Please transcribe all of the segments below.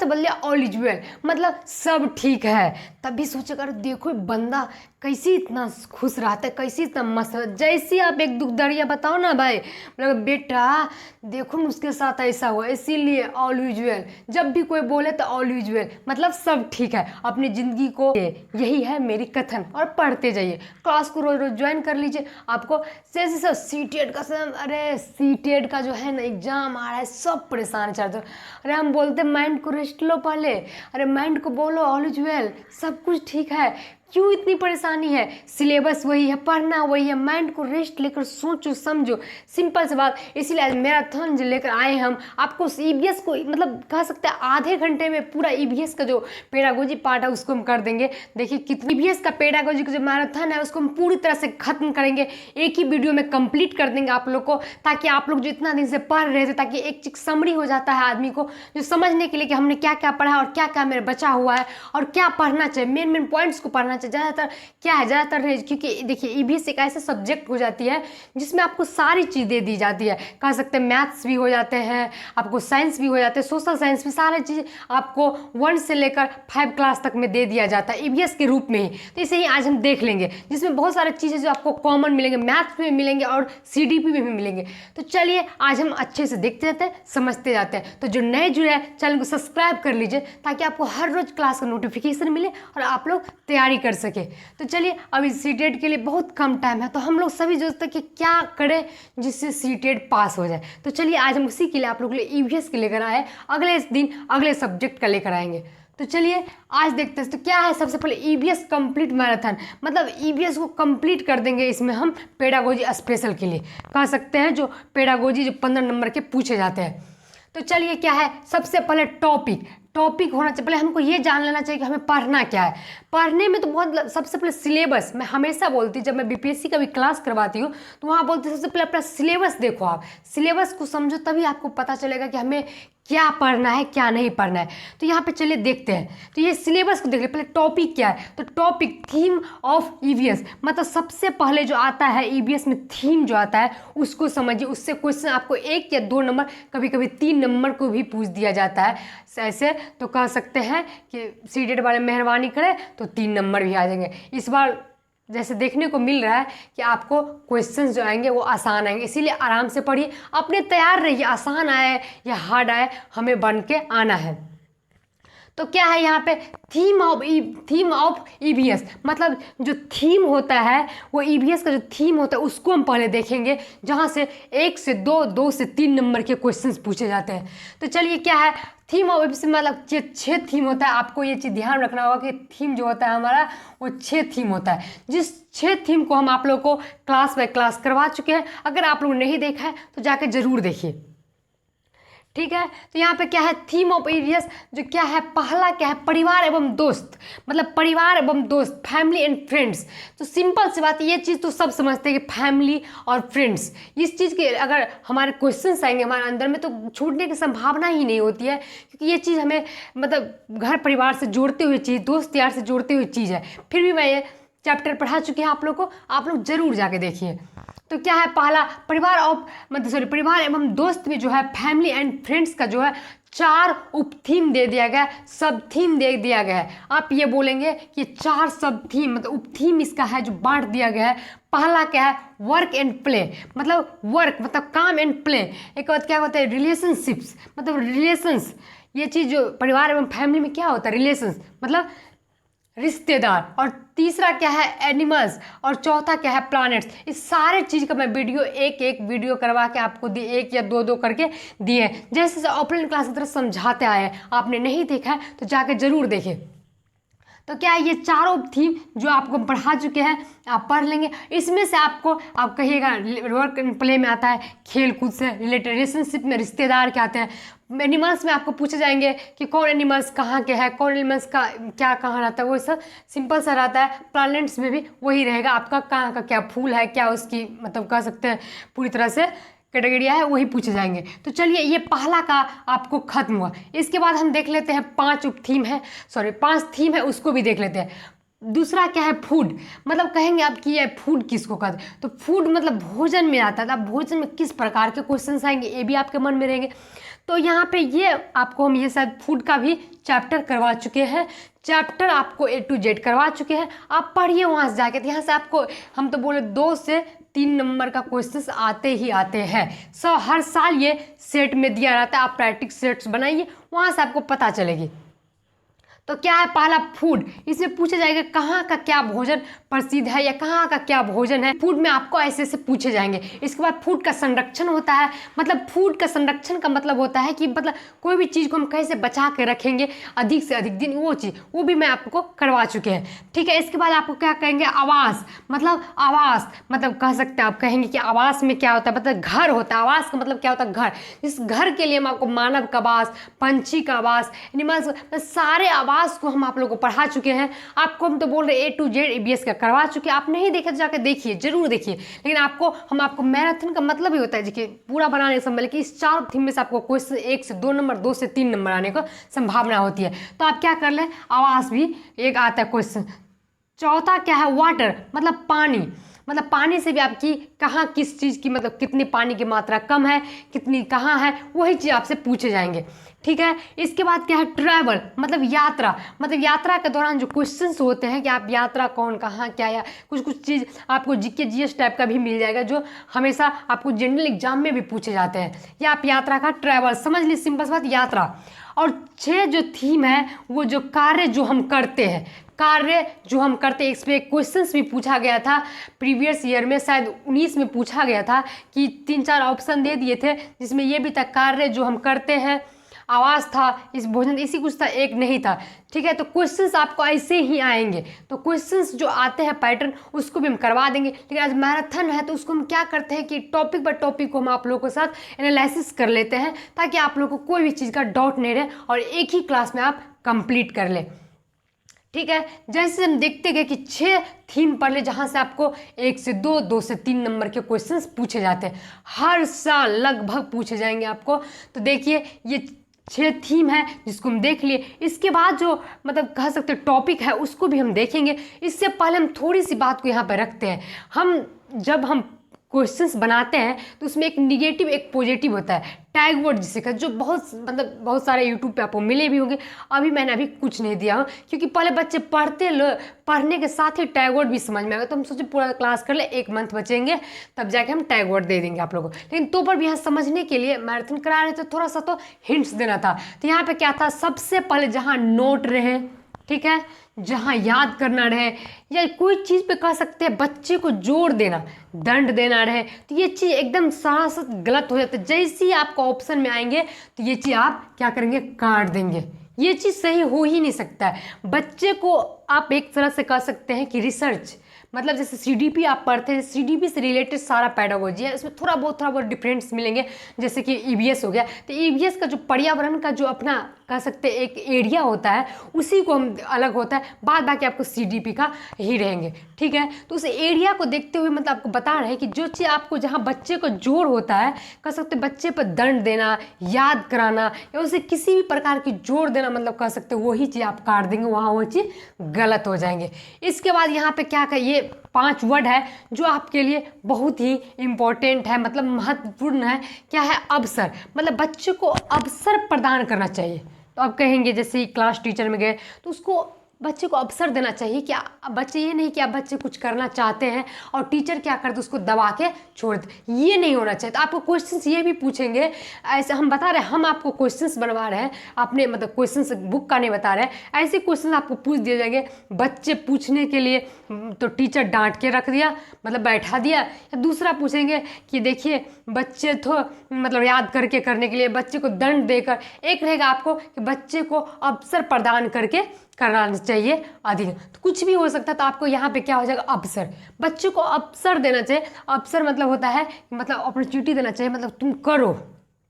से बदल दिया ऑल इज वेल, मतलब सब ठीक है। तभी सोचेगा अरे देखो बंदा कैसी इतना खुश रहता है, कैसी इतना मस्त है। जैसे आप एक दुख दरिया बताओ ना भाई, मतलब बेटा देखो ना उसके साथ ऐसा हुआ, इसीलिए ऑल इज वेल। जब भी कोई बोले तो ऑल इज वेल, मतलब सब ठीक है। अपनी ज़िंदगी को, यही है मेरी कथन। और पढ़ते जाइए, क्लास को रोज रोज ज्वाइन कर लीजिए। आपको जैसे सब सीटेट का समय, अरे सीटेट का जो है ना एग्जाम आ रहा है, सब परेशान चल रहे। अरे हम बोलते माइंड को रेस्ट लो पहले, अरे माइंड को बोलो ऑल इज वेल, सब कुछ ठीक है। क्यों इतनी परेशानी है? सिलेबस वही है, पढ़ना वही है, माइंड को रेस्ट लेकर सोचो समझो, सिंपल सी बात। इसीलिए आज मैराथन जो लेकर आए हम आपको ईवीएस को, मतलब कह सकते हैं आधे घंटे में पूरा ईवीएस का जो पेडागोजी पार्ट है उसको हम कर देंगे। देखिए कितनी ईवीएस का पेडागोजी का जो मैराथन है उसको हम पूरी तरह से खत्म करेंगे, एक ही वीडियो में कंप्लीट कर देंगे आप लोग को, ताकि आप लोग जो इतना दिन से पढ़ रहे थे, ताकि एक चीज समरी हो जाता है आदमी को जो समझने के लिए कि हमने क्या क्या पढ़ा और क्या क्या मेरे बचा हुआ है और क्या पढ़ना चाहिए, मेन मेन पॉइंट्स को पढ़ना चाहिए। ज़्यादातर क्या है, ज़्यादातर नहीं, क्योंकि देखिए ईवीएस एक ऐसा सब्जेक्ट हो जाती है जिसमें आपको सारी चीज़ दे दी जाती है। कह सकते हैं मैथ्स भी हो जाते हैं, आपको साइंस भी हो जाते हैं, सोशल साइंस भी, सारी चीज़ आपको 1 से लेकर 5 क्लास तक में दे दिया जाता है ईवीएस के रूप में ही। तो इसे ही आज हम देख लेंगे, जिसमें बहुत सारी चीज़ें जो आपको कॉमन मिलेंगे, मैथ्स में मिलेंगे और सीडीपी में भी मिलेंगे। तो चलिए आज हम अच्छे से देखते जाते हैं, समझते जाते हैं। तो जो नए जुड़े हैं चैनल को सब्सक्राइब कर लीजिए, ताकि आपको हर रोज क्लास का नोटिफिकेशन मिले और आप लोग तैयारी कर सके। तो चलिए अभी सीटेट के लिए बहुत कम टाइम है, तो हम लोग सभी जो कि क्या करें जिससे सीटेट पास हो जाए। तो चलिए आज हम उसी के लिए आप लोगों के लिए ईवीएस के लेकर आए, अगले दिन अगले सब्जेक्ट का लेकर आएंगे। तो चलिए आज देखते हैं तो क्या है। सबसे पहले ईवीएस कंप्लीट मैराथन, मतलब ईवीएस को कंप्लीट कर देंगे इसमें हम पेडागोजी स्पेशल के लिए, कह सकते हैं जो पेडागोजी जो 15 नंबर के पूछे जाते हैं। तो चलिए क्या है, सबसे पहले टॉपिक होना चाहिए। पहले हमको ये जान लेना चाहिए कि हमें पढ़ना क्या है। पढ़ने में तो बहुत, सबसे पहले सिलेबस, मैं हमेशा बोलती हूँ जब मैं बीपीएससी का भी क्लास करवाती हूँ तो वहाँ बोलती हूँ सबसे पहले अपना सिलेबस देखो, आप सिलेबस को समझो, तभी आपको पता चलेगा कि हमें क्या पढ़ना है क्या नहीं पढ़ना है। तो यहाँ पे चलिए देखते हैं। तो ये सिलेबस को देख ले, पहले टॉपिक क्या है। तो टॉपिक थीम ऑफ ईवीएस, मतलब सबसे पहले जो आता है ईवीएस में थीम जो आता है उसको समझिए। उससे क्वेश्चन आपको 1 या 2 नंबर, कभी कभी 3 नंबर को भी पूछ दिया जाता है। ऐसे तो कह सकते हैं कि सीटेट वाले मेहरबानी करें तो 3 नंबर भी आ जाएंगे। इस बार जैसे देखने को मिल रहा है कि आपको क्वेश्चंस जो आएंगे वो आसान आएंगे, इसीलिए आराम से पढ़िए, अपने तैयार रहिए, आसान आए या हार्ड आए हमें बन के आना है। तो क्या है यहाँ पे, थीम ऑफ ईवीएस, मतलब जो थीम होता है वो ईवीएस का जो थीम होता है उसको हम पहले देखेंगे, जहाँ से 1 से 2, 2 से 3 नंबर के क्वेश्चंस पूछे जाते हैं। तो चलिए क्या है, थीम ऑफ ईवीएस मतलब 6 थीम होता है। आपको ये चीज़ ध्यान रखना होगा कि थीम जो होता है हमारा वो 6 थीम होता है, जिस 6 थीम को हम आप लोग को क्लास बाय क्लास करवा चुके हैं। अगर आप लोग नहीं देखा है तो जाके ज़रूर देखिए, ठीक है। तो यहाँ पे क्या है, थीम ऑफ ईवीएस जो क्या है, पहला क्या है, परिवार एवं दोस्त, मतलब परिवार एवं दोस्त, फैमिली एंड फ्रेंड्स। तो सिंपल सी बात, ये चीज़ तो सब समझते हैं कि फैमिली और फ्रेंड्स, इस चीज़ के अगर हमारे क्वेश्चंस आएंगे हमारे अंदर में तो छूटने की संभावना ही नहीं होती है, क्योंकि ये चीज़ हमें मतलब घर परिवार से जोड़ते हुए चीज़, दोस्त यार से जोड़ते हुए चीज़ है। फिर भी मैं ये चैप्टर पढ़ा चुकी हैं आप लोग को, आप लोग जरूर जाके देखिए। तो क्या है, पहला परिवार एवं दोस्त में जो है फैमिली एंड फ्रेंड्स का जो है 4 उप थीम दे दिया गया, सब थीम दे दिया गया है। आप ये बोलेंगे कि 4 सब थीम, मतलब उप थीम इसका है जो बांट दिया गया है। पहला क्या है, वर्क एंड प्ले, मतलब वर्क मतलब काम एंड प्ले। एक बात क्या होता है, रिलेशनशिप्स, मतलब रिलेशंस, ये चीज़ जो परिवार एवं फैमिली में क्या होता है, रिलेशंस मतलब रिश्तेदार। और तीसरा क्या है, एनिमल्स। और चौथा क्या है, प्लैनेट्स। इस सारे चीज़ का मैं वीडियो एक वीडियो करवा के आपको 1 या 2 करके दिए, जैसे ऑफलाइन क्लास की तरह समझाते आए हैं। आपने नहीं देखा है तो जाके जरूर देखें। तो क्या है, ये चारों थीम जो आपको पढ़ा चुके हैं आप पढ़ लेंगे। इसमें से आपको, आप कहिएगा वर्क एंड प्ले में आता है खेल कूद से रिलेटेड, रिलेशनशिप में रिश्तेदार के आते हैं, एनिमल्स में आपको पूछे जाएंगे कि कौन एनिमल्स कहाँ के है, कौन एनिमल्स का क्या कहाँ रहता है, वो सब सिंपल सा रहता है। प्लैनेट्स में भी वही रहेगा, आपका कहाँ का क्या फूल है, क्या उसकी मतलब कह सकते हैं पूरी तरह से कैटेगरिया है, वही पूछे जाएंगे। तो चलिए ये पहला का आपको खत्म हुआ। इसके बाद हम देख लेते हैं 5 उप थीम है, 5 थीम है, उसको भी देख लेते हैं। दूसरा क्या है, फूड, मतलब कहेंगे आप कि ये फूड किसको कहते हैं, तो फूड मतलब भोजन में आता है। अब भोजन में किस प्रकार के क्वेश्चन आएंगे ये भी आपके मन में रहेंगे। तो यहाँ पे ये आपको हम ये शायद फूड का भी चैप्टर करवा चुके हैं, चैप्टर आपको A to Z करवा चुके हैं। आप पढ़िए वहाँ से जाके, यहाँ से आपको हम तो बोले 2 से 3 नंबर का क्वेश्चंस आते ही आते हैं। हर साल ये सेट में दिया रहता है, आप प्रैक्टिस सेट्स बनाइए, वहाँ से आपको पता चलेगी। तो क्या है पहला फूड, इसमें पूछा जाएगा कहाँ का क्या भोजन प्रसिद्ध है या कहाँ का क्या भोजन है। फूड में आपको ऐसे ऐसे पूछे जाएंगे। इसके बाद फूड का संरक्षण होता है, मतलब फूड का संरक्षण का मतलब होता है कि मतलब कोई भी चीज़ को हम कैसे बचा के रखेंगे अधिक से अधिक दिन, वो चीज़ वो भी मैं आपको करवा चुके हैं, ठीक है। इसके बाद आपको क्या कहेंगे, आवास, मतलब आवास मतलब कह सकते हैं, आप कहेंगे कि आवास में क्या होता है, मतलब घर होता है। आवास का मतलब क्या होता है, घर। इस घर के लिए हम आपको मानव का आवास, पंछी का आवास, एनिमल्स, सारे आवास को हम आप लोगों को पढ़ा चुके हैं। आपको हम तो बोल रहे A to Z EBS का करवा चुके हैं। आप नहीं देखे तो जाकर देखिए, जरूर देखिए। लेकिन हम आपको मैराथन का मतलब ही होता है देखिए पूरा बनाने का संभव, कि इस 4 थीम में से आपको क्वेश्चन 1 से 2 नंबर, 2 से 3 नंबर आने का संभावना होती है। तो आप क्या कर लें, आवास भी एक आता है क्वेश्चन। चौथा क्या है, वाटर, मतलब पानी, मतलब पानी से भी आपकी कहाँ किस चीज़ की मतलब कितनी पानी की मात्रा कम है, कितनी कहाँ है, वही चीज़ आपसे पूछे जाएंगे, ठीक है। इसके बाद क्या है, ट्रैवल, मतलब यात्रा, मतलब यात्रा के दौरान जो क्वेश्चंस होते हैं कि आप यात्रा कौन कहाँ क्या, या कुछ चीज़ आपको जीके जीएस टाइप का भी मिल जाएगा, जो हमेशा आपको जनरल एग्जाम में भी पूछे जाते हैं। या आप यात्रा का ट्रैवल समझ लीजिए, सिंपल सी बात, यात्रा। और 6 जो थीम है वो जो कार्य जो हम करते हैं, कार्य जो हम करते हैं, इस पर क्वेश्चंस भी पूछा गया था प्रीवियस ईयर में, शायद 19 में पूछा गया था कि 3-4 ऑप्शन दे दिए थे, जिसमें ये भी था कार्य जो हम करते हैं, आवाज़ था, इस भोजन, इसी कुछ था, एक नहीं था, ठीक है। तो क्वेश्चंस आपको ऐसे ही आएंगे। तो क्वेश्चंस जो आते हैं पैटर्न, उसको भी हम करवा देंगे। लेकिन आज मैराथन है तो उसको हम क्या करते हैं कि टॉपिक बाय टॉपिक को हम आप लोगों के साथ एनालिसिस कर लेते हैं, ताकि आप लोगों को कोई भी चीज़ का डाउट नहीं रहे और एक ही क्लास में आप कंप्लीट कर ले, ठीक है। जैसे हम देखते गए कि 6 थीम पढ़ ले, जहाँ से आपको 1 से 2, 2 से 3 नंबर के क्वेश्चंस पूछे जाते हैं, हर साल लगभग पूछे जाएंगे आपको। तो देखिए ये 6 थीम है जिसको हम देख लिए। इसके बाद जो मतलब कह सकते हैं टॉपिक है, उसको भी हम देखेंगे। इससे पहले हम थोड़ी सी बात को यहाँ पर रखते हैं। जब हम क्वेश्चंस बनाते हैं तो उसमें एक निगेटिव एक पॉजिटिव होता है, टैग वर्ड जिसे कहते, जो बहुत सारे यूट्यूब पे आपको मिले भी होंगे। मैंने अभी कुछ नहीं दिया हूँ, क्योंकि पहले बच्चे पढ़ने के साथ ही टैग वर्ड भी समझ में आएगा। तो हम सोचे पूरा क्लास कर ले, 1 मंथ बचेंगे, तब जाके हम टैग वर्ड दे देंगे आप लोगों को। लेकिन तो पर भी यहाँ समझने के लिए मैराथन करा रहे थे, थोड़ा सा तो हिंट्स देना था। तो यहाँ पे क्या था, सबसे पहले जहाँ नोट रहे, ठीक है, जहाँ याद करना रहे, या कोई चीज़ पे कह सकते हैं बच्चे को जोर देना, दंड देना रहे, तो ये चीज़ एकदम सरासर गलत हो जाता है। जैसे ही आपको ऑप्शन में आएंगे तो ये चीज़ आप क्या करेंगे, काट देंगे। ये चीज़ सही हो ही नहीं सकता है। बच्चे को आप एक तरह से कह सकते हैं कि रिसर्च, मतलब जैसे CDP आप पढ़ते हैं, CDP से रिलेटेड सारा पैडागोजी है, इसमें थोड़ा बहुत डिफरेंस मिलेंगे। जैसे कि EVS हो गया, तो EVS का जो पर्यावरण का जो अपना कह सकते हैं एक एरिया होता है, उसी को हम अलग होता है, बाद बाकी आपको CDP का ही रहेंगे, ठीक है। तो उस एरिया को देखते हुए मतलब आपको बता रहे हैं कि जो चीज़ आपको जहाँ बच्चे को जोर होता है, कह सकते हैं बच्चे पर दंड देना, याद कराना, या उसे किसी भी प्रकार की जोर देना, मतलब कह सकते हैं वही चीज़ आप काट देंगे, वहाँ वो चीज़ गलत हो जाएंगे। इसके बाद यहाँ पे क्या ये 5 वर्ड है जो आपके लिए बहुत ही इम्पोर्टेंट है, मतलब महत्वपूर्ण है। क्या है, अवसर, मतलब बच्चे को अवसर प्रदान करना चाहिए। तो आप कहेंगे जैसे ही क्लास टीचर में गए तो उसको बच्चे को अवसर देना चाहिए कि बच्चे, ये नहीं कि आप बच्चे कुछ करना चाहते हैं और टीचर क्या करते उसको दबा के छोड़ दे, ये नहीं होना चाहिए। तो आपको क्वेश्चंस ये भी पूछेंगे, ऐसे हम बता रहे हैं, हम आपको क्वेश्चंस बनवा रहे हैं, आपने मतलब क्वेश्चंस बुक का नहीं बता रहे हैं, ऐसे क्वेश्चन आपको पूछ दिए जाएंगे। बच्चे पूछने के लिए तो टीचर डांट के रख दिया, मतलब बैठा दिया, या दूसरा पूछेंगे कि देखिए बच्चे तो मतलब याद करके करने के लिए बच्चे को दंड देकर, एक रहेगा आपको कि बच्चे को अवसर प्रदान करके करना चाहिए अधिक। तो कुछ भी हो सकता है। तो आपको यहाँ पे क्या हो जाएगा, अवसर, बच्चे को अवसर देना चाहिए। अवसर मतलब होता है मतलब अपॉर्चुनिटी देना चाहिए, मतलब तुम करो,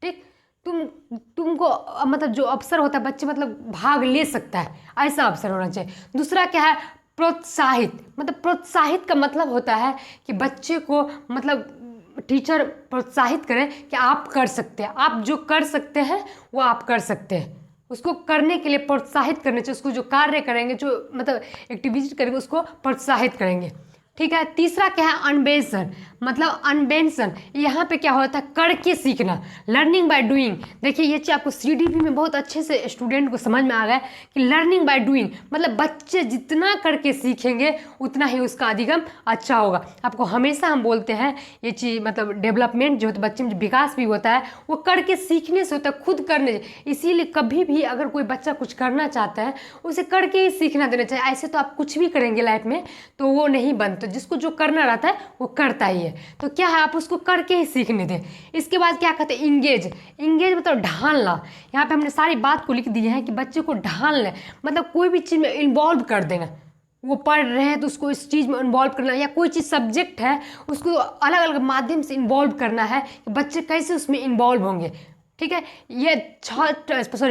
ठीक, तुमको मतलब जो अवसर होता है बच्चे मतलब भाग ले सकता है, ऐसा अवसर होना चाहिए। दूसरा क्या है, प्रोत्साहित, मतलब प्रोत्साहित का मतलब होता है कि बच्चे को मतलब टीचर प्रोत्साहित करें कि आप कर सकते हैं, आप जो कर सकते हैं वो आप कर सकते हैं, उसको करने के लिए प्रोत्साहित करने चाहिए। उसको जो कार्य करेंगे, जो मतलब एक्टिविटी करेंगे, उसको प्रोत्साहित करेंगे। ठीक है। तीसरा क्या है, अनवेंशन, मतलब अनवेंशन, यहाँ पे क्या होता है, करके सीखना, लर्निंग बाय डूइंग। देखिए ये चीज़ आपको सीडीपी में बहुत अच्छे से स्टूडेंट को समझ में आ गया कि लर्निंग बाय डूइंग मतलब बच्चे जितना करके सीखेंगे उतना ही उसका अधिगम अच्छा होगा। आपको हमेशा हम बोलते हैं ये चीज़, मतलब डेवलपमेंट जो होता है बच्चे में, विकास भी होता है वो करके सीखने से होता है, खुद करने। इसीलिए कभी भी अगर कोई बच्चा कुछ करना चाहता है उसे करके ही सीखना देना चाहिए। ऐसे तो आप कुछ भी करेंगे लाइफ में तो वो नहीं बनता, जिसको जो करना रहता है वो करता ही है। तो क्या है, आप उसको करके ही सीखने दें। इसके बाद क्या कहते हैं, इंगेज। इंगेज मतलब ढालना। यहाँ पे हमने सारी बात को लिख दी है कि बच्चे को ढालना मतलब कोई भी चीज़ में इन्वॉल्व कर देना। वो पढ़ रहे हैं तो उसको इस चीज़ में इन्वॉल्व करना, या कोई चीज़ सब्जेक्ट है उसको अलग अलग माध्यम से इन्वॉल्व करना है कि बच्चे कैसे उसमें इन्वॉल्व होंगे। ठीक है। ये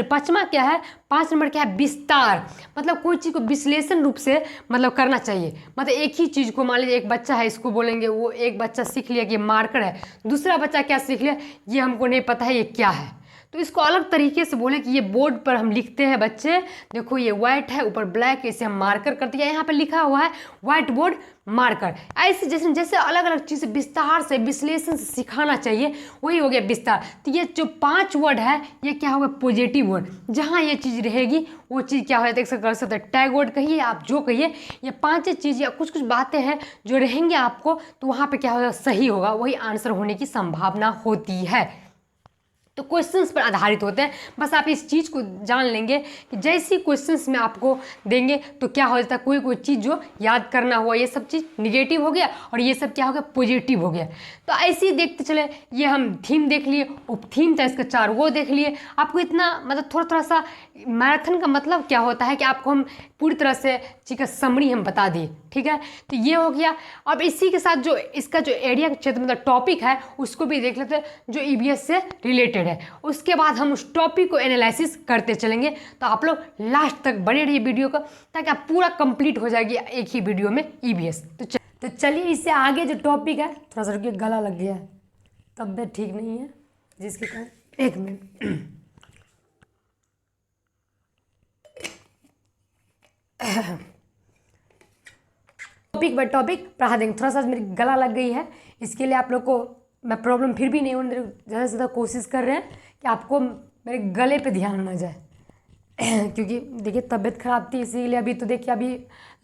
पाँचवा क्या है, 5 नंबर क्या है, विस्तार। मतलब कोई चीज़ को विश्लेषण रूप से मतलब करना चाहिए। मतलब एक ही चीज़ को, मान लीजिए एक बच्चा है, इसको बोलेंगे, वो एक बच्चा सीख लिया कि ये मार्कर है, दूसरा बच्चा क्या सीख लिया, ये हमको नहीं पता है ये क्या है, तो इसको अलग तरीके से बोले कि ये बोर्ड पर हम लिखते हैं बच्चे, देखो ये व्हाइट है ऊपर ब्लैक, इसे हम मार्कर करते हैं, यहाँ पे लिखा हुआ है व्हाइट बोर्ड मार्कर। ऐसे जैसे जैसे अलग अलग चीज़ विस्तार से विश्लेषण से सिखाना चाहिए, वही हो गया विस्तार। तो ये जो 5 वर्ड है ये क्या होगा, पॉजिटिव वर्ड। जहाँ ये चीज़ रहेगी वो चीज़ क्या हो जाता है, कर सकते हैं टैग वर्ड कहिए, आप जो कहिए, ये 5 चीज़ या कुछ कुछ बातें हैं जो रहेंगे आपको, तो वहाँ पर क्या होगा, सही होगा, वही आंसर होने की संभावना होती है। तो क्वेश्चंस पर आधारित होते हैं। बस आप इस चीज़ को जान लेंगे कि जैसी क्वेश्चंस में आपको देंगे तो क्या हो जाता है, कोई कोई चीज़ जो याद करना हुआ ये सब चीज़ निगेटिव हो गया और ये सब क्या हो गया, पॉजिटिव हो गया। तो ऐसे ही देखते चले, ये हम थीम देख लिए, उप थीम था इसका 4 वो देख लिए। आपको इतना मतलब थोड़ा थोड़ा सा मैराथन का मतलब क्या होता है कि आपको हम पूरी तरह से चीज़ का समरी हम बता दिए। ठीक है, तो ये हो गया। अब इसी के साथ जो इसका जो एरिया का क्षेत्र मतलब टॉपिक है उसको भी देख लेते हैं जो ईवीएस से रिलेटेड है। उसके बाद हम उस टॉपिक को एनालिसिस करते चलेंगे। तो आप लोग लास्ट तक बने रहिए वीडियो का, ताकि आप पूरा कंप्लीट हो जाएगी एक ही वीडियो में ईवीएस। तो चलिए इससे आगे जो टॉपिक है, थोड़ा सा रुकिए, गला लग गया है, तबीयत ठीक नहीं है जिसके कारण, एक मिनट। टॉपिक बाय टॉपिक पढ़ा देंगे। थोड़ा सा मेरी गला लग गई है, इसके लिए आप लोग को मैं प्रॉब्लम फिर भी नहीं होने, ज़्यादा से ज़्यादा कोशिश कर रहे हैं कि आपको मेरे गले पे ध्यान ना जाए। क्योंकि देखिए तबीयत ख़राब थी, इसीलिए अभी तो देखिए अभी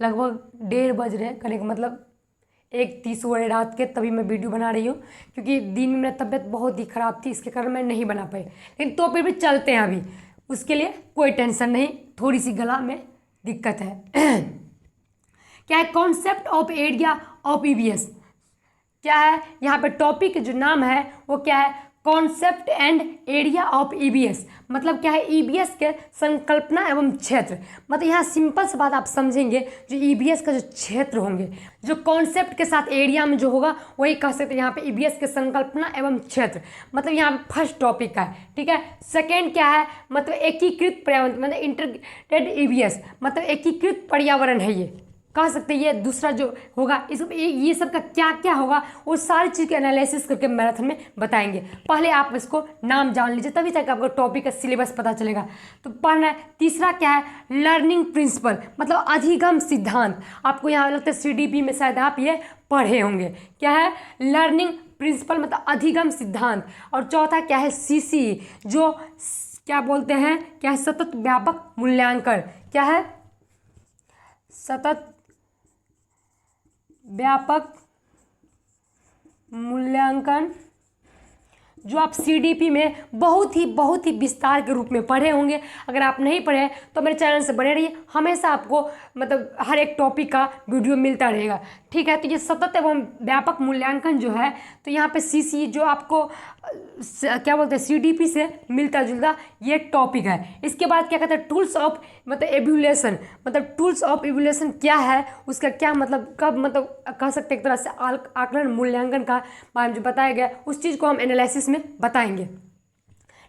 लगभग 1:30 बज रहे हैं, कहने का मतलब 1:30 हो रहे रात के, तभी मैं वीडियो बना रही हूँ। क्योंकि दिन में मेरी तबीयत बहुत ही ख़राब थी, इसके कारण मैं नहीं बना पाई। लेकिन तो फिर भी चलते हैं अभी, उसके लिए कोई टेंशन नहीं, थोड़ी सी गला में दिक्कत है। क्या है, concept of area of EVS. क्या है, यहाँ पे टॉपिक जो नाम है वो क्या है, concept and area of EVS. मतलब क्या है, ईवीएस के संकल्पना एवं क्षेत्र। मतलब यहाँ सिंपल सी बात आप समझेंगे, जो ईवीएस का जो क्षेत्र होंगे, जो कॉन्सेप्ट के साथ एरिया में जो होगा वही कह सकते हैं यहाँ पे ईवीएस के संकल्पना एवं क्षेत्र। मतलब यहाँ पे फर्स्ट टॉपिक का है। ठीक है। सेकेंड क्या है, मतलब एकीकृत पर्यावरण, मतलब इंटीग्रेटेड ईवीएस, मतलब एकीकृत पर्यावरण है ये, कह सकते हैं। ये दूसरा जो होगा, इस ये सब का क्या क्या होगा वो सारी चीज़ के एनालिसिस करके मैराथन में बताएंगे। पहले आप इसको नाम जान लीजिए, तभी तक आपको टॉपिक का सिलेबस पता चलेगा। तो पढ़ना है। तीसरा क्या है, लर्निंग प्रिंसिपल, मतलब अधिगम सिद्धांत। आपको यहाँ लगता है सीडीपी में शायद आप ये पढ़े होंगे। क्या है, लर्निंग प्रिंसिपल मतलब अधिगम सिद्धांत। और चौथा क्या है, सीसी, जो क्या बोलते हैं, क्या है, सतत व्यापक मूल्यांकन। क्या है, सतत व्यापक मूल्यांकन, जो आप सीडीपी में बहुत ही विस्तार के रूप में पढ़े होंगे। अगर आप नहीं पढ़े तो मेरे चैनल से बने रहिए, हमेशा आपको मतलब हर एक टॉपिक का वीडियो मिलता रहेगा। ठीक है। तो ये सतत एवं व्यापक मूल्यांकन जो है, तो यहाँ पे सीसी जो आपको क्या बोलते हैं, सीडीपी से मिलता जुलता ये टॉपिक है। इसके बाद क्या कहते हैं, टूल्स ऑफ मतलब एवल्यूएशन। मतलब टूल्स ऑफ एवल्यूएशन क्या है, उसका क्या मतलब, कब मतलब कह सकते हैं एक तरह से आकलन मूल्यांकन का बारे में जो बताया गया, उस चीज़ को हम एनालिसिस में बताएंगे।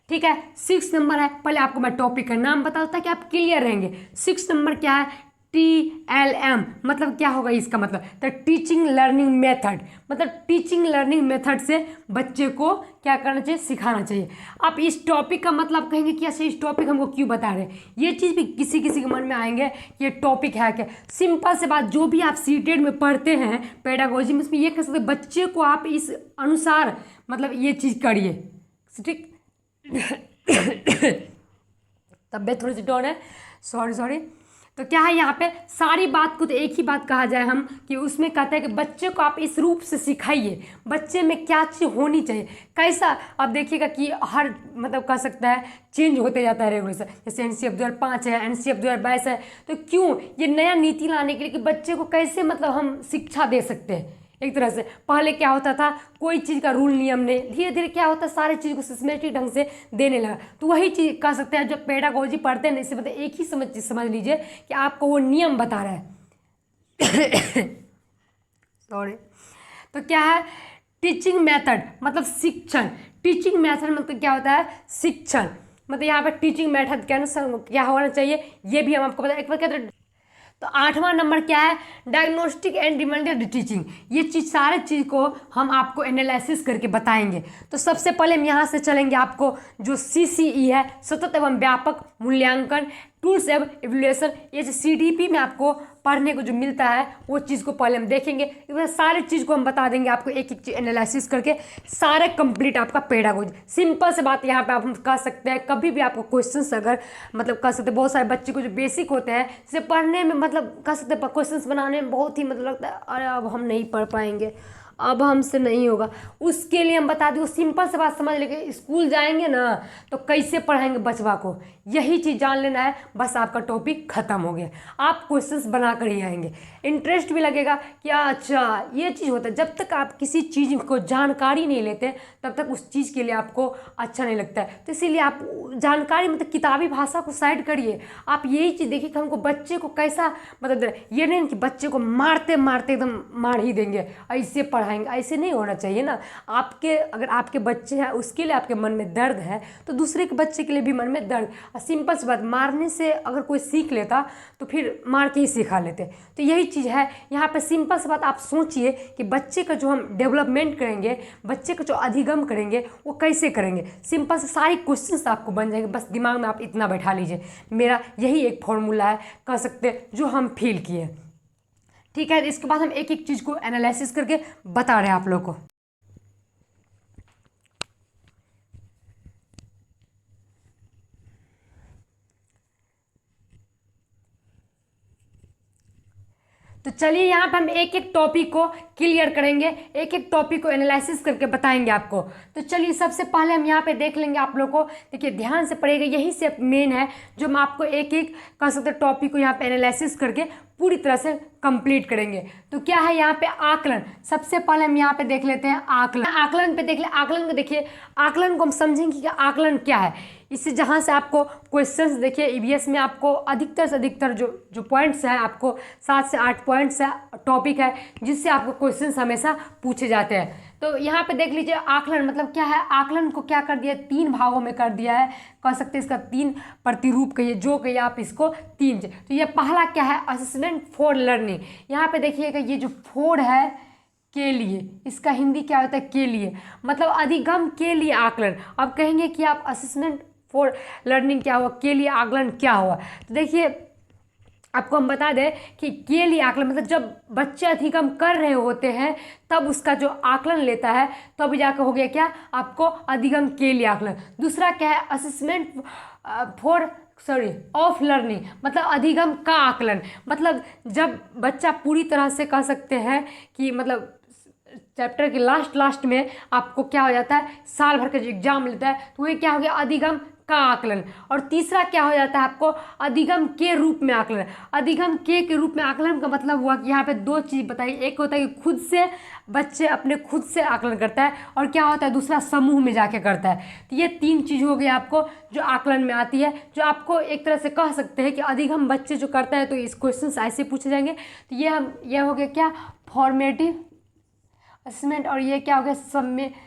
ठीक है। 6 नंबर है, पहले आपको मैं टॉपिक का नाम बता दूं ताकि आप क्लियर रहेंगे। 6 नंबर क्या है, TLM मतलब क्या होगा इसका मतलब, तो टीचिंग लर्निंग मेथड, मतलब टीचिंग लर्निंग मेथड से बच्चे को क्या करना चाहिए, सिखाना चाहिए। आप इस टॉपिक का मतलब कहेंगे कि ऐसे इस टॉपिक हमको क्यों बता रहे हैं, ये चीज़ भी किसी किसी के मन में आएंगे कि ये टॉपिक है क्या। सिंपल से बात, जो भी आप सीटेड में पढ़ते हैं पेडागोजी में, उसमें ये कह सकते बच्चे को आप इस अनुसार मतलब ये चीज़ करिए, ठीक। तबियत थोड़ी सी डाउन है, सॉरी। तो क्या है यहाँ पे सारी बात को तो एक ही बात कहा जाए हम कि उसमें कहते हैं कि बच्चे को आप इस रूप से सिखाइए, बच्चे में क्या चीज़ होनी चाहिए, कैसा। आप देखिएगा कि हर मतलब कह सकता है चेंज होते जाता है रेगुलेशन, जैसे NCF 2005 है, NCF 2022 है। तो क्यों ये नया नीति लाने के लिए कि बच्चे को कैसे मतलब हम शिक्षा दे सकते हैं। एक तरह से पहले क्या होता था, कोई चीज़ का रूल नियम नहीं, धीरे धीरे क्या होता है सारी चीज़ को सिस्टमेटिक ढंग से देने लगा। तो वही चीज़ कह सकते हैं, जब पेडागोजी पढ़ते हैं ना, इससे मतलब एक ही समझ लीजिए कि आपको वो नियम बता रहा है। सॉरी। तो क्या है टीचिंग मेथड, मतलब शिक्षण। टीचिंग मेथड मतलब क्या होता है, शिक्षण। मतलब यहाँ पर टीचिंग मेथड के अनुसार क्या होना चाहिए ये भी हम आपको बता। एक बार कहते हैं तो 8वां नंबर क्या है, डायग्नोस्टिक एंड रिकमेंडेड टीचिंग। ये चीज़ सारे चीज़ को हम आपको एनालिसिस करके बताएंगे। तो सबसे पहले हम यहाँ से चलेंगे, आपको जो CCE है, सतत एवं व्यापक मूल्यांकन टूल्स एवं इवैल्यूएशन, ये जो CDP में आपको पढ़ने को जो मिलता है वो चीज़ को पहले हम देखेंगे। इस सारी चीज़ को हम बता देंगे आपको एक एक चीज़ एनालिसिस करके, सारे कंप्लीट आपका पेडागोजी। सिंपल से बात यहाँ पे आप हम कह सकते हैं, कभी भी आपको क्वेश्चंस अगर मतलब कह सकते हैं, बहुत सारे बच्चे को जो बेसिक होते हैं जैसे पढ़ने में मतलब कह सकते हैं क्वेश्चंस बनाने में बहुत ही मतलब लगता है अरे अब हम नहीं पढ़ पाएंगे, अब हमसे नहीं होगा। उसके लिए हम बता दें, सिंपल से बात समझ लेंगे, स्कूल जाएंगे ना तो कैसे पढ़ाएंगे बचवा को, यही चीज़ जान लेना है, बस आपका टॉपिक ख़त्म हो गया। आप क्वेश्चंस बना कर ही आएंगे, इंटरेस्ट भी लगेगा कि अच्छा ये चीज़ होता है। जब तक आप किसी चीज़ को जानकारी नहीं लेते तब तक उस चीज़ के लिए आपको अच्छा नहीं लगता है। तो इसीलिए आप जानकारी मतलब किताबी भाषा को साइड करिए, आप यही चीज़ देखिए कि हमको बच्चे को कैसा मतलब, ये नहीं कि बच्चे को मारते मारते एकदम मार ही देंगे ऐसे पढ़ाएंगे, ऐसे नहीं होना चाहिए ना। आपके अगर आपके बच्चे हैं उसके लिए आपके मन में दर्द है तो दूसरे के बच्चे के लिए भी मन में दर्द। सिंपल सी बात, मारने से अगर कोई सीख लेता तो फिर मार के ही सिखा लेते। तो यही चीज़ है यहाँ पे। सिंपल सी बात आप सोचिए कि बच्चे का जो हम डेवलपमेंट करेंगे, बच्चे का जो अधिगम करेंगे वो कैसे करेंगे। सिंपल से सारी क्वेश्चंस आपको बन जाएंगे, बस दिमाग में आप इतना बैठा लीजिए। मेरा यही एक फॉर्मूला है कह सकते हैं जो हम फील किए, ठीक है। इसके बाद हम एक एक चीज़ को एनालिसिस करके बता रहे हैं आप लोग को। तो चलिए यहाँ पे हम एक एक टॉपिक को क्लियर करेंगे, एक एक टॉपिक को एनालिसिस करके बताएंगे आपको। तो चलिए सबसे पहले हम यहाँ पे देख लेंगे आप लोग को, देखिए ध्यान से पढ़िएगा, यही से मेन है जो हम आपको एक एक कह सकते टॉपिक को यहाँ पे एनालिसिस करके पूरी तरह से कंप्लीट करेंगे। तो क्या है यहाँ पे आकलन। सबसे पहले हम यहाँ पे देख लेते हैं आकलन। आकलन पे देख ले, आकलन को देखिए, आकलन को हम समझेंगे कि आकलन क्या है। इससे जहाँ से आपको क्वेश्चंस देखिए EVS में आपको अधिकतर से अधिकतर जो पॉइंट्स हैं, आपको 7 से 8 पॉइंट्स है टॉपिक है जिससे आपको क्वेश्चंस हमेशा पूछे जाते हैं। तो यहाँ पे देख लीजिए आकलन मतलब क्या है। आकलन को क्या कर दिया, 3 भागों में कर दिया है, कह सकते हैं इसका 3 प्रतिरूप कहिए, जो कहिए आप इसको 3। तो ये पहला क्या है, असेसमेंट फॉर लर्निंग। यहाँ पे देखिएगा ये जो फोर है के लिए, इसका हिंदी क्या होता है, के लिए, मतलब अधिगम के लिए आकलन। अब कहेंगे कि आप असेसमेंट फॉर लर्निंग क्या हुआ, के लिए आकलन क्या हुआ। तो देखिए आपको हम बता दें कि के लिए आकलन मतलब जब बच्चे अधिगम कर रहे होते हैं तब उसका जो आकलन लेता है तब जाकर हो गया क्या, आपको अधिगम के लिए आकलन। दूसरा क्या है, असेसमेंट फॉर ऑफ लर्निंग, मतलब अधिगम का आकलन। मतलब जब बच्चा पूरी तरह से कह सकते हैं कि मतलब चैप्टर के लास्ट में आपको क्या हो जाता है, साल भर का जो एग्जाम लेता है तो वही क्या हो गया, अधिगम का आकलन। और तीसरा क्या हो जाता है, आपको अधिगम के रूप में आकलन। अधिगम के रूप में आकलन का मतलब हुआ कि यहाँ पे 2 चीज़ बताई, एक होता है कि खुद से बच्चे अपने खुद से आकलन करता है, और क्या होता है दूसरा समूह में जाके करता है। तो ये 3 चीज़ हो गई आपको जो आकलन में आती है, जो आपको एक तरह से कह सकते हैं कि अधिगम बच्चे जो करता है तो इस क्वेश्चन ऐसे पूछे जाएंगे। तो ये हो गया क्या, फॉर्मेटिव असेसमेंट, और ये क्या हो गया, समेटिव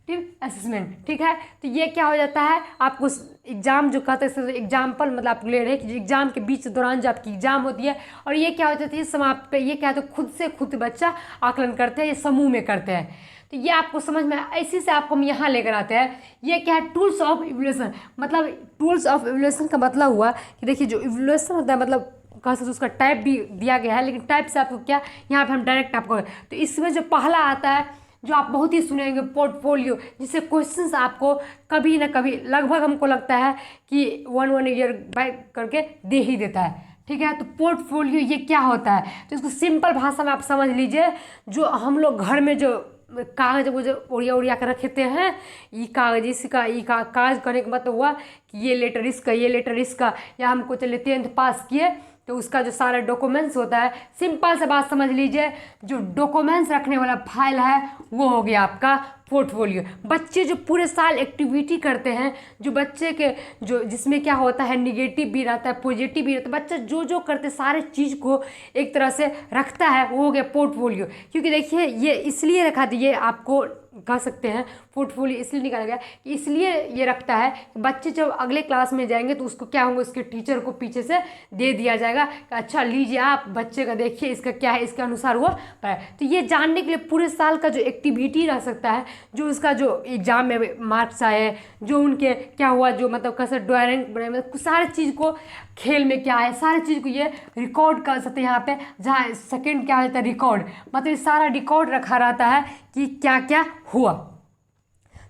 फॉर्मेटिव असेसमेंट, ठीक है। तो ये क्या हो जाता है, आपको एग्जाम जो कहते हैं एग्जाम्पल मतलब आप ले रहे हैं कि एग्जाम के बीच दौरान जो आपकी एग्जाम होती है, और ये क्या हो जाती है समाप्त पे, ये क्या होता है खुद से खुद बच्चा आकलन करते हैं, ये समूह में करते हैं। तो ये आपको समझ में ऐसे से आपको हम यहाँ लेकर आते हैं। ये क्या है, टूल्स ऑफ इवोल्यूशन। मतलब टूल्स ऑफ इवोल्यूशन का मतलब हुआ कि देखिए जो इवोल्यूशन होता है मतलब कह सकते उसका टाइप भी दिया गया है, लेकिन टाइप से आपको क्या यहाँ पे हम डायरेक्ट आपको, तो इसमें जो पहला आता है जो आप बहुत ही सुनेंगे, पोर्टफोलियो, जिससे क्वेश्चंस आपको कभी ना कभी लगभग हमको लगता है कि वन ईयर बैक करके दे ही देता है, ठीक है। तो पोर्टफोलियो ये क्या होता है, तो इसको सिंपल भाषा में आप समझ लीजिए, जो हम लोग घर में जो कागज वो जो ओढ़िया ओढ़िया कर रखते हैं, ये कागज इसका, ये कागज करने का मतलब हुआ कि ये लेटर इसका, ये लेटर इसका, या हमको चले 10th पास किए तो उसका जो सारा डॉक्यूमेंट्स होता है, सिंपल से बात समझ लीजिए, जो डॉक्यूमेंट्स रखने वाला फाइल है वो हो गया आपका पोर्टफोलियो। बच्चे जो पूरे साल एक्टिविटी करते हैं, जो बच्चे के जो जिसमें क्या होता है निगेटिव भी रहता है पॉजिटिव भी रहता है, बच्चा जो जो करते सारे चीज़ को एक तरह से रखता है, वो हो गया पोर्टफोलियो। क्योंकि देखिए ये इसलिए रखा था, ये आपको कह सकते हैं पोर्टफोलियो इसलिए निकाला गया कि इसलिए ये रखता है कि बच्चे जब अगले क्लास में जाएंगे तो उसको क्या होंगे, उसके टीचर को पीछे से दे दिया जाएगा कि अच्छा लीजिए आप बच्चे का देखिए इसका क्या है, इसके अनुसार वो पढ़ाए। तो ये जानने के लिए पूरे साल का जो एक्टिविटी रह सकता है, जो उसका जो एग्जाम में मार्क्स आए, जो उनके क्या हुआ, जो मतलब कैसे ड्राइंग बनाए, मतलब सारी चीज़ को, खेल में क्या है, सारी चीज़ को ये रिकॉर्ड कर सकते हैं यहाँ पे। जहाँ सेकंड क्या होता है रिकॉर्ड, मतलब ये सारा रिकॉर्ड रखा रहता है कि क्या क्या हुआ।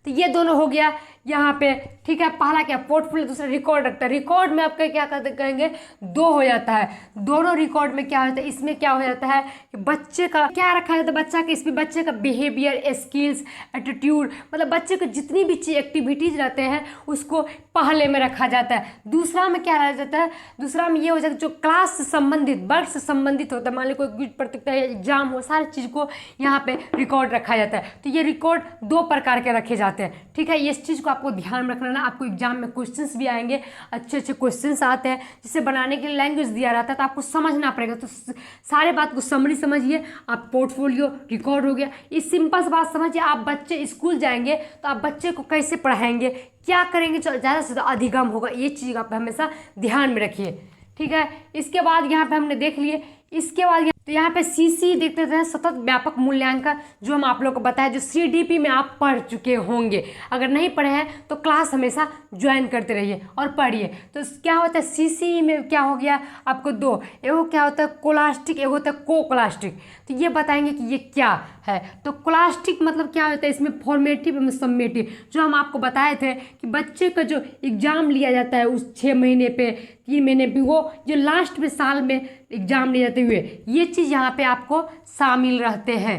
तो ये दोनों हो गया यहाँ पे, ठीक है। पहला क्या पोर्टफोलियो, दूसरा रिकॉर्ड रखता है। रिकॉर्ड में आपका क्या करते कहेंगे, दो हो जाता है। दोनों रिकॉर्ड में क्या होता है, इसमें क्या हो जाता है कि बच्चे का क्या रखा जाता है, बच्चा का इसमें बच्चे का बिहेवियर, स्किल्स, एटीट्यूड, मतलब बच्चे को जितनी भी चीज एक्टिविटीज रहते हैं उसको पहले में रखा जाता है। दूसरा में क्या रह जाता है, दूसरा में ये हो जाता है जो क्लास से संबंधित, वर्ग से संबंधित होता है, मान लो कोई क्विज प्रतियोगिता या एग्जाम हो, सारी चीज़ को यहाँ पे रिकॉर्ड रखा जाता है। तो ये रिकॉर्ड दो प्रकार के रखे जाते हैं, ठीक है। इस चीज़ को आपको ध्यान में रखना, आपको एग्जाम में क्वेश्चंस भी आएंगे, अच्छे अच्छे क्वेश्चंस आते हैं, जिसे बनाने के लिए लैंग्वेज दिया रहता है, तो आपको समझना पड़ेगा। तो सारे बात को समरी समझिए आप, पोर्टफोलियो रिकॉर्ड हो गया। इस सिंपल से बात समझिए, आप बच्चे स्कूल जाएंगे तो आप बच्चे को कैसे पढ़ाएंगे, क्या करेंगे, ज़्यादा से ज़्यादा अधिगम होगा, ये चीज़ आप हमेशा ध्यान में रखिए, ठीक है। इसके बाद यहाँ पे हमने देख लिए, इसके बाद तो यहाँ पे सीसी देखते हैं, सतत व्यापक मूल्यांकन, जो हम आप लोग को बताया, जो सीडीपी में आप पढ़ चुके होंगे। अगर नहीं पढ़े हैं तो क्लास हमेशा ज्वाइन करते रहिए और पढ़िए। तो क्या होता है सीसी में, क्या हो गया आपको दो, एगो क्या होता है कोलास्टिक, एगो होता है कोक्लास्टिक। तो ये बताएंगे कि ये क्या है। तो कोलास्टिक मतलब क्या होता है, इसमें फॉर्मेटिव एवं समेटिव, जो हम आपको बताए थे कि बच्चे का जो एग्जाम लिया जाता है उस 6 महीने पे, 3 महीने पे, वो जो लास्ट में साल में एग्जाम ले जाते हुए, ये चीज़ यहाँ पे आपको शामिल रहते हैं,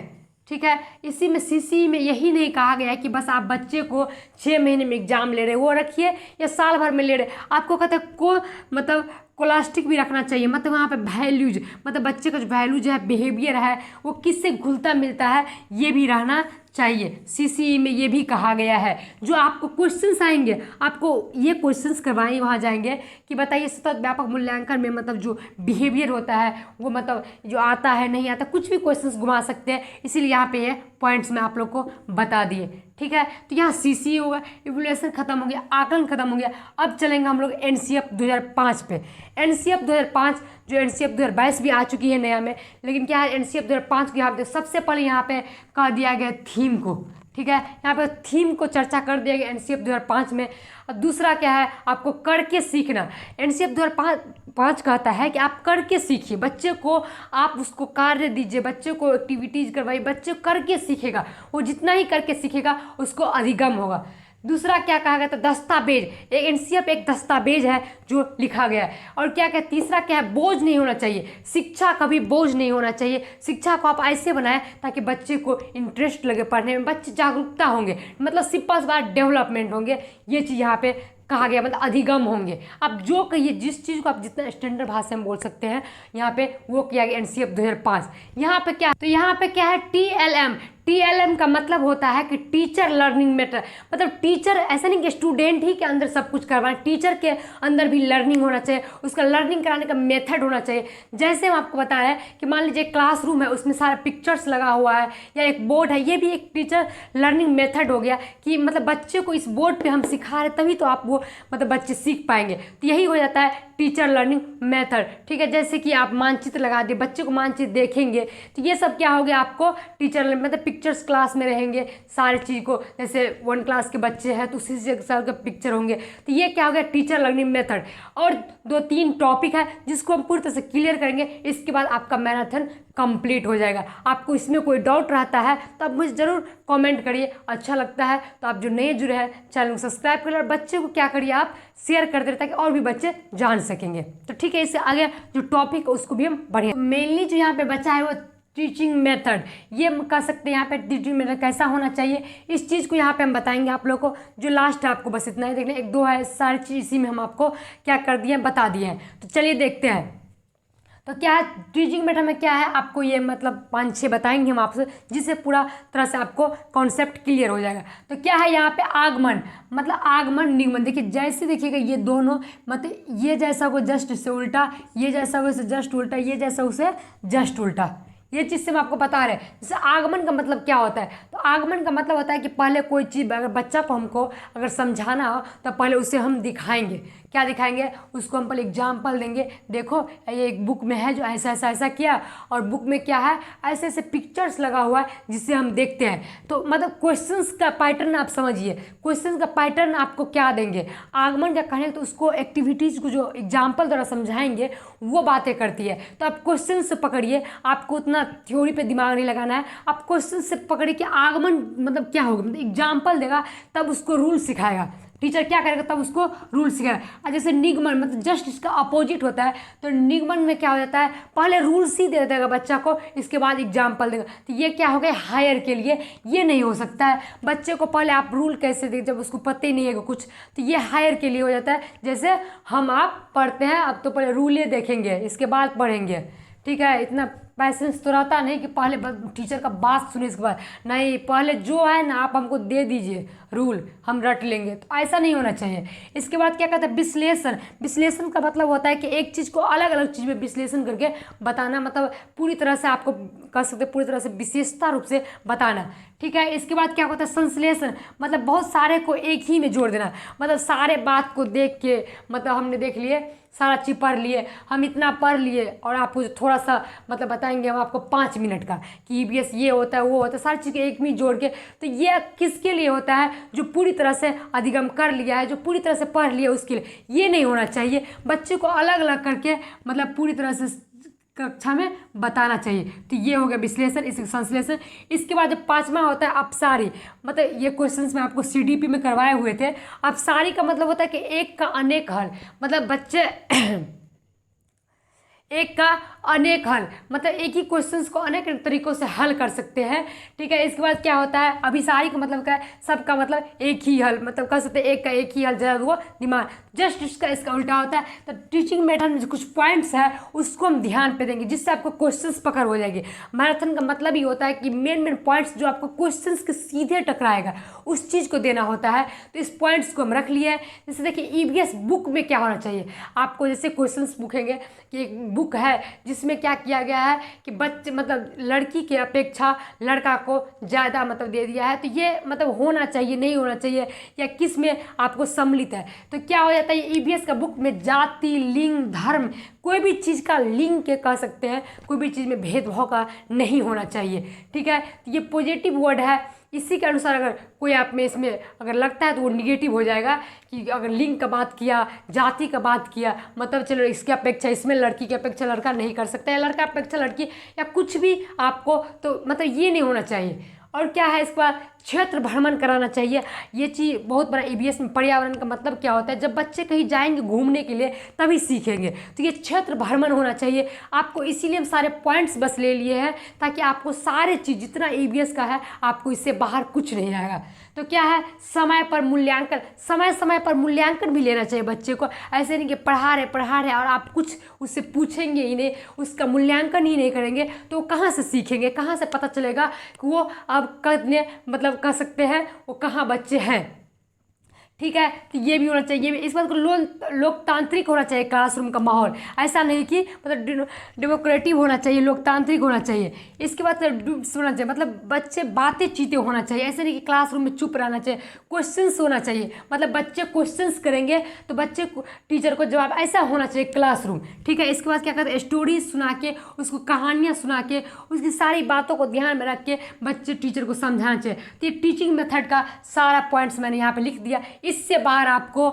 ठीक है। इसी में सीसी में यही नहीं कहा गया है कि बस आप बच्चे को 6 महीने में एग्जाम ले रहे वो रखिए, या साल भर में ले रहे, आपको कहते हैं को मतलब कोलास्टिक भी रखना चाहिए। मतलब वहाँ पे वैल्यूज, मतलब बच्चे का जो वैल्यूज है, बिहेवियर है, वो किससे घुलता मिलता है, ये भी रहना चाहिए। सीसी में ये भी कहा गया है। जो आपको क्वेश्चंस आएंगे, आपको ये क्वेश्चंस करवाएंगे, वहाँ जाएंगे कि बताइए सतत व्यापक मूल्यांकन में मतलब जो बिहेवियर होता है वो मतलब जो आता है नहीं आता, कुछ भी क्वेश्चंस घुमा सकते हैं, इसीलिए यहाँ पे ये पॉइंट्स में आप लोग को बता दिए, ठीक है। तो यहाँ सीसी होगा, इवोल्यूशन खत्म हो गया, आकलन खत्म हो गया। अब चलेंगे हम लोग एनसीएफ 2005 पे। एनसीएफ 2005 जो एनसीएफ 2022 भी आ चुकी है नया में, लेकिन क्या है एनसीएफ 2005 की यहाँ पे सबसे पहले यहाँ पे कह दिया गया थीम को, ठीक है। यहाँ पे थीम को चर्चा कर दिया गया एनसीएफ 2005 में। और दूसरा क्या है, आपको करके सीखना। एनसीएफ 2005 कहता है कि आप करके सीखिए, बच्चे को आप उसको कार्य दीजिए, बच्चे को एक्टिविटीज़ करवाइए, बच्चे करके सीखेगा, वो जितना ही करके सीखेगा उसको अधिगम होगा। दूसरा क्या कहा गया था, दस्तावेज। एक एनसीएफ एक दस्तावेज है जो लिखा गया है। और क्या क्या तीसरा क्या है, बोझ नहीं होना चाहिए। शिक्षा कभी बोझ नहीं होना चाहिए। शिक्षा को आप ऐसे बनाएं ताकि बच्चे को इंटरेस्ट लगे पढ़ने में, बच्चे जागरूकता होंगे, मतलब सिंपल सी बात डेवलपमेंट होंगे। ये चीज़ यहाँ पे कहा गया, मतलब अधिगम होंगे। आप जो कहिए, जिस चीज़ को आप जितना स्टैंडर्ड भाषा में बोल सकते हैं, यहाँ पे वो किया गया एनसीएफ 2005। यहाँ पे क्या, तो यहाँ पे क्या है TLM। TLM का मतलब होता है कि टीचर लर्निंग मेथड, मतलब टीचर ऐसा नहीं कि स्टूडेंट ही के अंदर सब कुछ करवाना, टीचर के अंदर भी लर्निंग होना चाहिए, उसका लर्निंग कराने का मेथड होना चाहिए। जैसे हम आपको बताया है कि मान लीजिए क्लासरूम है, उसमें सारा पिक्चर्स लगा हुआ है या एक बोर्ड है, ये भी एक टीचर लर्निंग मेथड हो गया कि मतलब बच्चे को इस बोर्ड पे हम सिखा रहे तभी तो आप वो मतलब बच्चे सीख पाएंगे। तो यही हो जाता है टीचर लर्निंग मेथड, ठीक है। जैसे कि आप मानचित्र लगा दिए, बच्चे को मानचित्र देखेंगे, तो ये सब क्या हो गया आपको टीचर मतलब पिक्चर्स क्लास में रहेंगे सारी चीज़ को, जैसे 1 क्लास के बच्चे हैं तो उसी साल के पिक्चर होंगे, तो ये क्या हो गया टीचर लर्निंग मेथड। और 2-3 टॉपिक है जिसको हम पूरी तरह से क्लियर करेंगे, इसके बाद आपका मैराथन कंप्लीट हो जाएगा। आपको इसमें कोई डाउट रहता है तो आप मुझे ज़रूर कमेंट करिए, अच्छा लगता है तो आप जो नए जुड़े हैं चैनल को सब्सक्राइब करिए और बच्चे को क्या करिए आप शेयर करते रहिए ताकि और भी बच्चे जान सकेंगे। तो ठीक है, इससे आगे जो टॉपिक है उसको भी हम बढ़िया, मेनली जो यहाँ पे बचा है वो टीचिंग मेथड, ये हम कह सकते हैं यहाँ पे टीचिंग मेथड कैसा होना चाहिए, इस चीज़ को यहाँ पे हम बताएंगे आप लोग को। जो लास्ट है आपको बस इतना ही देखना, 1-2 है सारी चीज़ इसी में हम आपको क्या कर दिए हैं बता दिए हैं। तो चलिए देखते हैं। तो क्या है टीचिंग मेथड में क्या है आपको ये मतलब 5-6 बताएंगे हम आपसे, जिससे पूरा तरह से आपको कॉन्सेप्ट क्लियर हो जाएगा। तो क्या है यहाँ पे आगमन, मतलब आगमन निगमन, देखिए जैसे देखिएगा ये दोनों मतलब ये जैसा को जस्ट से उल्टा, ये जैसा उसे जस्ट उल्टा, ये जैसा उसे जस्ट उल्टा, ये चीज़ से हम आपको बता रहे हैं। जैसे आगमन का मतलब क्या होता है, तो आगमन का मतलब होता है कि पहले कोई चीज़ अगर बच्चा को हमको अगर समझाना हो तो पहले उसे हम दिखाएंगे, क्या दिखाएंगे, उसको हम पहले एग्जाम्पल देंगे, देखो ये एक बुक में है जो ऐसा ऐसा ऐसा किया, और बुक में क्या है ऐसे ऐसे पिक्चर्स लगा हुआ है जिससे हम देखते हैं। तो मतलब क्वेश्चंस का पैटर्न आप समझिए, क्वेश्चंस का पैटर्न आपको क्या देंगे, आगमन का कहेंगे तो उसको एक्टिविटीज़ को जो एग्जाम्पल द्वारा समझाएंगे वो बातें करती है। तो आप क्वेश्चन से पकड़िए, आपको उतना थ्योरी पे दिमाग नहीं लगाना है, आप क्वेश्चन से पकड़िए कि आगमन मतलब क्या होगा, मतलब एग्जाम्पल देगा तब उसको रूल सिखाएगा, टीचर क्या करेगा तब उसको रूल सिखाएगा। और जैसे निगमन मतलब जस्ट इसका अपोजिट होता है, तो निगमन में क्या हो जाता है पहले रूल्स ही दे देगा बच्चा को, इसके बाद एग्जाम्पल देगा। तो ये क्या हो गया हायर के लिए, ये नहीं हो सकता है, बच्चे को पहले आप रूल कैसे दें जब उसको पता ही नहीं है कुछ, तो ये हायर के लिए हो जाता है। जैसे हम आप पढ़ते हैं, अब तो पहले रूल देखेंगे इसके बाद पढ़ेंगे, ठीक है। इतना पैसेंस तो रहता नहीं कि पहले टीचर का बात सुने इसके बाद, नहीं पहले जो है ना आप हमको दे दीजिए रूल, हम रट लेंगे, तो ऐसा नहीं होना चाहिए। इसके बाद क्या कहते हैं विश्लेषण, विश्लेषण का मतलब होता है कि एक चीज़ को अलग अलग चीज़ में विश्लेषण करके बताना, मतलब पूरी तरह से आपको कह सकते हैं पूरी तरह से विशेषता रूप से बताना, ठीक है। इसके बाद क्या होता है संश्लेषण, मतलब बहुत सारे को एक ही में जोड़ देना, मतलब सारे बात को देख के मतलब हमने देख लिए सारा चीज़ पढ़ लिए, हम इतना पढ़ लिए और आपको थोड़ा सा मतलब बताएंगे हम आपको 5 मिनट का कि EVS ये होता है वो होता है, सारी चीज़ एक में जोड़ के। तो ये किसके लिए होता है, जो पूरी तरह से अधिगम कर लिया है, जो पूरी तरह से पढ़ लिया उसके लिए। ये नहीं होना चाहिए, बच्चे को अलग अलग करके मतलब पूरी तरह से कक्षा में बताना चाहिए। तो ये हो गया विश्लेषण, इस संश्लेषण। इसके बाद 5वां होता है अपसारी, मतलब ये क्वेश्चंस में आपको CDP में करवाए हुए थे। अपसारी का मतलब होता है कि एक का अनेक हल, मतलब बच्चे एक का अनेक हल, मतलब एक ही क्वेश्चंस को अनेक तरीकों से हल कर सकते हैं, ठीक है। इसके बाद क्या होता है अभिसारी का मतलब क्या है, सबका मतलब एक ही हल, मतलब कह सकते हैं एक का एक ही हल, ज़्यादा वो दिमाग, जस्ट इसका उल्टा होता है। तो टीचिंग मेथड में जो कुछ पॉइंट्स है उसको हम ध्यान पे देंगे जिससे आपको क्वेश्चंस पकड़ हो जाएगी। मैराथन का मतलब ही होता है कि मेन पॉइंट्स जो आपको क्वेश्चंस के सीधे टकराएगा उस चीज़ को देना होता है। तो इस पॉइंट्स को हम रख लिए। जैसे देखिए EVS बुक में क्या होना चाहिए, आपको जैसे क्वेश्चंस पूछेंगे कि एक बुक है जिसमें क्या किया गया है कि बच्चे मतलब लड़की की अपेक्षा लड़का को ज़्यादा मतलब दे दिया है, तो ये मतलब होना चाहिए नहीं होना चाहिए, या किस में आपको सम्मिलित है। तो क्या हो जाता है EVS का बुक में जाति लिंग धर्म कोई भी चीज़ का लिंग के कह सकते हैं, कोई भी चीज़ में भेदभाव का नहीं होना चाहिए, ठीक है। तो ये पॉजिटिव वर्ड है, इसी के अनुसार अगर कोई आप में इसमें अगर लगता है तो वो निगेटिव हो जाएगा कि अगर लिंग का बात किया जाति का बात किया, मतलब चलो इसकी अपेक्षा इसमें लड़की की अपेक्षा लड़का नहीं कर सकता, या लड़का अपेक्षा लड़की या कुछ भी आपको, तो मतलब ये नहीं होना चाहिए। और क्या है इसके बाद क्षेत्र भ्रमण कराना चाहिए। ये चीज़ बहुत बड़ा ईवीएस में पर्यावरण का मतलब क्या होता है, जब बच्चे कहीं जाएंगे घूमने के लिए तभी सीखेंगे। तो ये क्षेत्र भ्रमण होना चाहिए आपको, इसीलिए हम सारे पॉइंट्स बस ले लिए हैं ताकि आपको सारे चीज़ जितना ईवीएस का है आपको इससे बाहर कुछ नहीं आएगा। तो क्या है, समय पर मूल्यांकन, समय समय पर मूल्यांकन भी लेना चाहिए बच्चे को। ऐसे नहीं कि पढ़ा रहे और आप कुछ उससे पूछेंगे ही नहीं, उसका मूल्यांकन ही नहीं करेंगे तो वो कहाँ से सीखेंगे, कहाँ से पता चलेगा कि वो अब करने मतलब कर सकते हैं, वो कहाँ बच्चे हैं। ठीक है, तो ये भी होना चाहिए, इस बात को लोकतांत्रिक होना चाहिए क्लासरूम का माहौल। ऐसा नहीं कि मतलब डेमोक्रेटिक होना चाहिए, लोकतांत्रिक होना चाहिए। इसके बाद होना चाहिए मतलब बच्चे बातें चीतें होना चाहिए, ऐसे नहीं कि क्लासरूम में चुप रहना चाहिए। क्वेश्चंस होना चाहिए, मतलब बच्चे क्वेश्चंस करेंगे तो बच्चे टीचर को जवाब, ऐसा होना चाहिए क्लासरूम। ठीक है, इसके बाद क्या करते हैं, स्टोरीज सुना के, उसको कहानियाँ सुना के, उसकी सारी बातों को ध्यान में रख के बच्चे टीचर को समझाना चाहिए। तो ये टीचिंग मेथड का सारा पॉइंट्स मैंने यहाँ पे लिख दिया। इससे बाहर आपको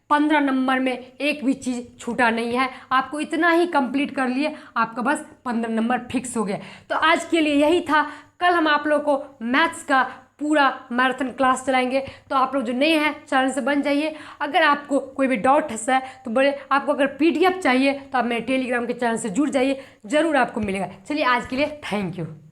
15 नंबर में एक भी चीज़ छूटा नहीं है, आपको इतना ही कंप्लीट कर लिए, आपका बस 15 नंबर फिक्स हो गया। तो आज के लिए यही था। कल हम आप लोग को मैथ्स का पूरा मैराथन क्लास चलाएंगे, तो आप लोग जो नए हैं चैनल से बन जाइए। अगर आपको कोई भी डाउट है तो बड़े, आपको अगर PDF चाहिए तो आप मेरे टेलीग्राम के चैनल से जुड़ जाइए, ज़रूर आपको मिलेगा। चलिए आज के लिए थैंक यू।